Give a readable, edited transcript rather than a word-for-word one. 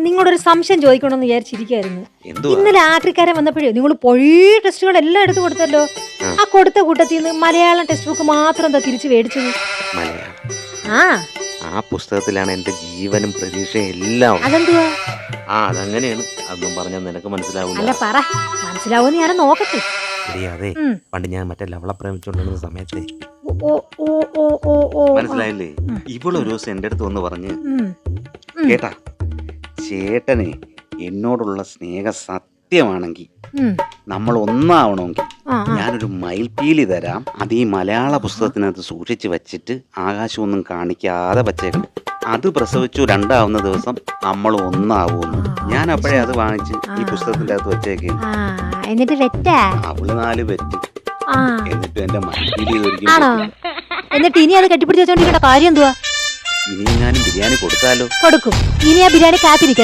നിങ്ങളൊരു സംശയം ചോദിക്കണമെന്ന് വിചാരിച്ചിരിക്കായിരുന്നു. എന്തുവാ? ഇന്നലെ ആക്രിക്കാരൻ വന്നപ്പോഴേ നിങ്ങൾ പൊഴി ടെസ്റ്റുകൾ എല്ലാം എടുത്തു കൊടുത്തല്ലോ. ആ കൊടുത്ത കൂട്ടത്തിൽ നിന്ന് മലയാളം ടെക്സ്റ്റ് ബുക്ക് മാത്രം എന്താ തിരിച്ചു മേടിച്ചത്? മലയാളം ആ ആ പുസ്തകത്തിലാണ് എന്റെ ജീവനും പ്രതീക്ഷയും എല്ലാം. അതെന്തുവാ? അതങ്ങനെയാണ്. അതൊന്നും പറഞ്ഞാൽ നിനക്ക് മനസ്സിലാവില്ല. അല്ല പറ, മനസ്സിലാവോന്ന് ഞാൻ നോക്കട്ടെ. അതെ, പണ്ട് ഞാൻ മറ്റേ ലവള പ്രേമിച്ചോണ്ടിരുന്ന സമയത്തെ ഓ ഓ ഓ ഓ ഓ മനസ്സിലായില്ലേ? ഇവളൊരു ദിവസം എന്റെ അടുത്ത് വന്ന് പറഞ്ഞ്, ഉം. കേട്ടാ, ചേട്ടന് എന്നോടുള്ള സ്നേഹം സത്യമാണെങ്കിൽ ഉം. നമ്മൾ ഒന്നാവണമെങ്കിൽ ആ, ആ. ഞാനൊരു മയിൽപ്പീലി തരാം. അത് ഈ മലയാള പുസ്തകത്തിനകത്ത് സൂക്ഷിച്ച് വെച്ചിട്ട് ആകാശമൊന്നും കാണിക്കാതെ വച്ചേക്കണം. അത് പ്രസവിച്ചു 2ാവുന്ന ദിവസം നമ്മൾ ഒന്നാവുമെന്ന്. ഞാൻ അപ്പോഴേ അത് വാങ്ങിച്ച് ഈ പുസ്തകത്തിന്റെ അകത്ത് വെച്ചേക്കും. ആ, എന്നിട്ട് വെറ്റാ? അവള് 4 പെറ്റ്. ആ, എന്നിട്ട് എന്റെ മയിൽപ്പീലി ഒരിക്കലും ആണോ? എന്നിട്ട് ഇനി അത് കെട്ടിപ്പിടിച്ച് വെച്ചോണ്ടിരിക്കേണ്ട കാര്യം എന്തുവാ? ഇനി ഞാനും ബിരിയാണി കൊടുത്താലോ? കൊടുക്കും. ഇനി ആ ബിരിയാണി കാത്തിരിക്കണം.